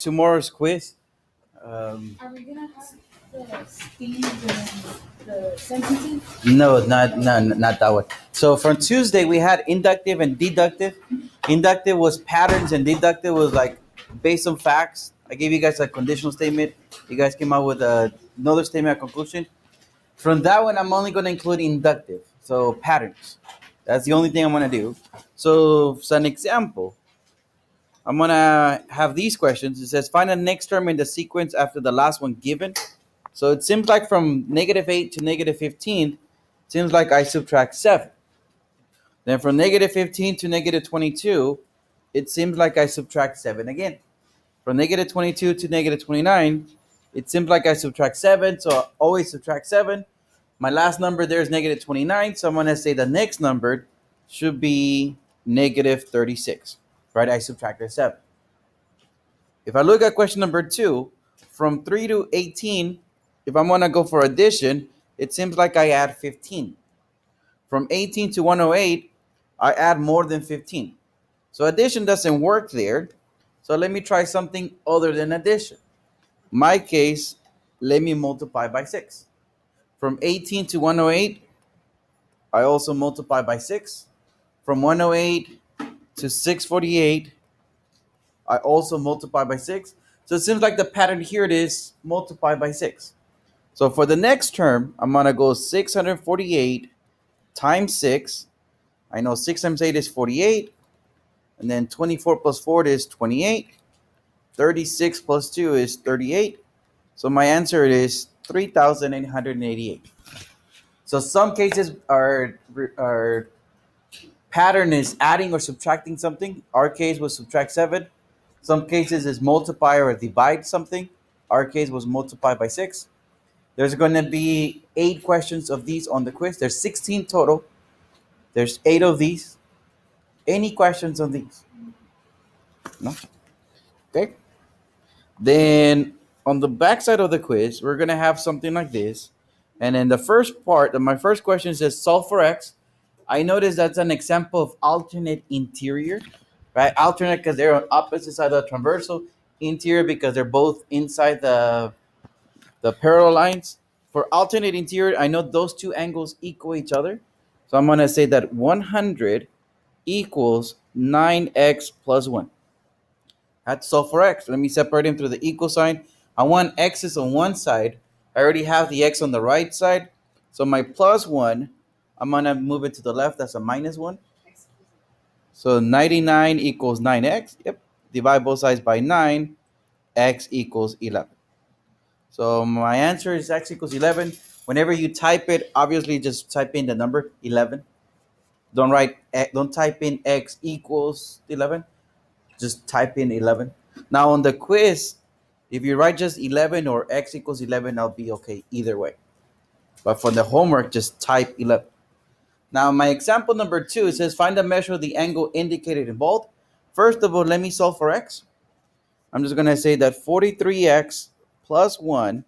tomorrow's quiz. Are we gonna have the speed and the sentences? No, not that one. So from Tuesday we had inductive and deductive. Inductive was patterns and deductive was like based on facts. I gave you guys a conditional statement. You guys came out with another statement, a conclusion. From that one, I'm only going to include inductive. So patterns. That's the only thing I'm going to do. So as an example, I'm going to have these questions. It says find the next term in the sequence after the last one given. So it seems like from -8 to -15, it seems like I subtract 7. Then from -15 to -22, it seems like I subtract 7 again. From -22 to -29, it seems like I subtract 7, so I always subtract 7. My last number there is -29, so I'm going to say the next number should be -36, right? I subtracted 7. If I look at question number 2, from 3 to 18, if I'm going to go for addition, it seems like I add 15. From 18 to 108, I add more than 15. So addition doesn't work there. So let me try something other than addition. My case, let me multiply by 6. From 18 to 108, I also multiply by 6. From 108 to 648, I also multiply by 6. So it seems like the pattern here it is multiply by 6. So for the next term, I'm going to go 648 times 6. I know 6 times 8 is 48. And then 24 plus 4 is 28. 36 plus 2 is 38. So my answer is 3,888. So some cases our pattern is adding or subtracting something. Our case was subtract 7. Some cases is multiply or divide something. Our case was multiply by 6. There's going to be 8 questions of these on the quiz. There's 16 total. There's 8 of these. Any questions on these? No? Okay. Then on the back side of the quiz, we're going to have something like this. And in the first part, my first question says solve for x. I notice that's an example of alternate interior, right? Alternate because they're on opposite side of the transversal. Interior because they're both inside the parallel lines. For alternate interior, I know those two angles equal each other. So I'm going to say that 100 equals 9x plus 1. That's solve for x. Let me separate them through the equal sign. I want x's on one side. I already have the x on the right side. So my plus 1, I'm going to move it to the left. That's a minus 1. So 99 equals 9x. Yep. Divide both sides by 9. X equals 11. So my answer is x equals 11. Whenever you type it, obviously just type in the number 11. Don't type in x equals 11. Just type in 11. Now on the quiz, if you write just 11 or x equals 11, I'll be okay either way. But for the homework, just type 11. Now my example number 2, it says find the measure of the angle indicated in bold. First of all, let me solve for x. I'm just going to say that 43x plus 1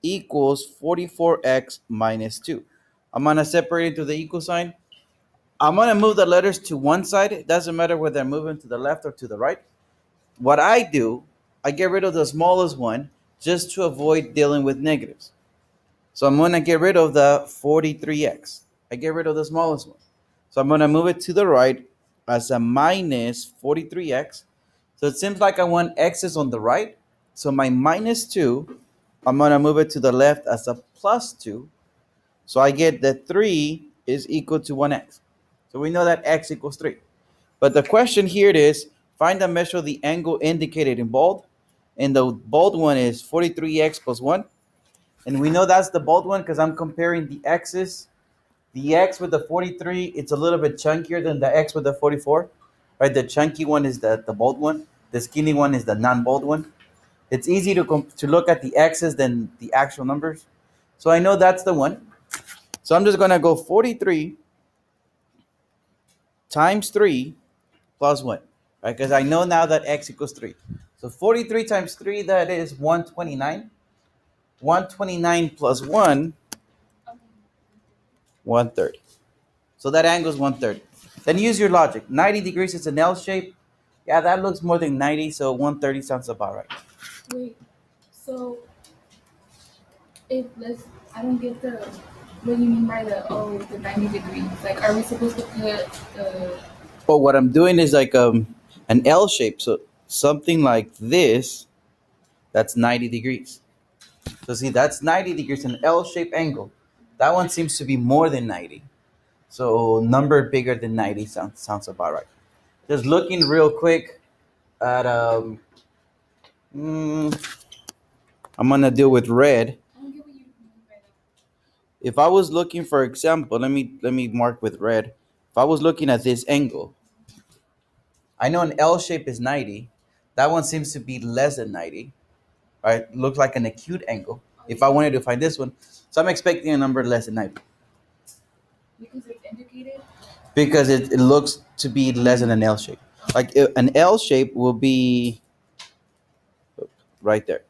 equals 44x minus 2. I'm going to separate it to the equal sign. I'm going to move the letters to one side. It doesn't matter whether I'm moving to the left or to the right. What I do, I get rid of the smallest one just to avoid dealing with negatives. So I'm going to get rid of the 43x. I get rid of the smallest one. So I'm going to move it to the right as a minus 43x. So it seems like I want x's on the right. So my minus 2, I'm going to move it to the left as a plus 2. So I get that 3 is equal to 1x. So we know that x equals 3. But the question here it is, find the measure of the angle indicated in bold. And the bold one is 43x plus 1. And we know that's the bold one because I'm comparing the x's. The x with the 43, it's a little bit chunkier than the x with the 44. Right? The chunky one is the bold one. The skinny one is the non-bold one. It's easy to look at the x's than the actual numbers. So I know that's the one. So I'm just going to go 43 times 3 plus 1, right? Because I know now that x equals 3. So 43 times 3, that is 129. 129 plus 1, 130. So that angle is 130. Then use your logic. 90 degrees is an L shape. Yeah, that looks more than 90, so 130 sounds about right. Wait, so if let's, I don't get the what you mean by the 90 degrees. Like, are we supposed to put the But what I'm doing is like an L shape. So something like this, that's 90 degrees. So see, that's 90 degrees, an L-shaped angle. That one seems to be more than 90. So number bigger than 90 sounds about right. Just looking real quick at mm, I'm gonna deal with red. I don't get what you mean by that. If I was looking, for example, let me mark with red. If I was looking at this angle, I know an L shape is 90. That one seems to be less than 90. Right? Looks like an acute angle. Oh If yeah, I wanted to find this one, so I'm expecting a number less than 90 because it's indicated. because it looks to be less than an L shape. Like an L shape will be right there.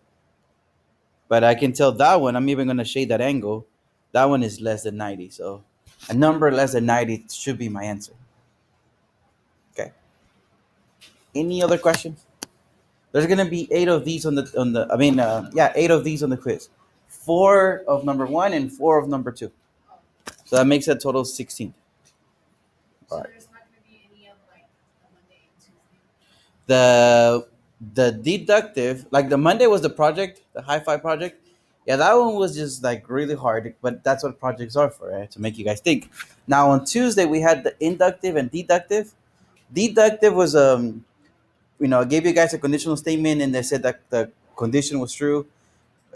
But I can tell that one, I'm even going to shade that angle. That one is less than 90. So a number less than 90 should be my answer. Okay. Any other questions? There's going to be eight of these yeah, eight of these on the quiz. Four of number one and four of number two. So that makes a total of 16. All So right. there's not gonna be any of like the Monday and Tuesday. The deductive, like the Monday was the project, the high five project. Yeah, that one was just like really hard, but that's what projects are for, right? To make you guys think. Now on Tuesday we had the inductive and deductive. Deductive was I gave you guys a conditional statement and they said that the condition was true.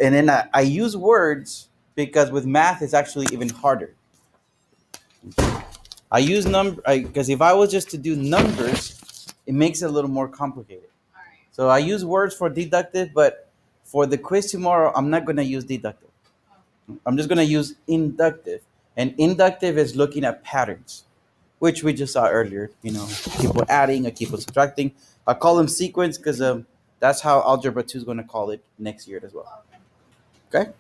And then I use words because with math it's actually even harder. I use number because if I was just to do numbers, it makes it a little more complicated. All right. So I use words for deductive, but for the quiz tomorrow, I'm not going to use deductive. I'm just going to use inductive. And inductive is looking at patterns, which we just saw earlier. Keep on adding, I keep on subtracting. I call them sequence because that's how Algebra 2 is going to call it next year as well. Okay. Okay?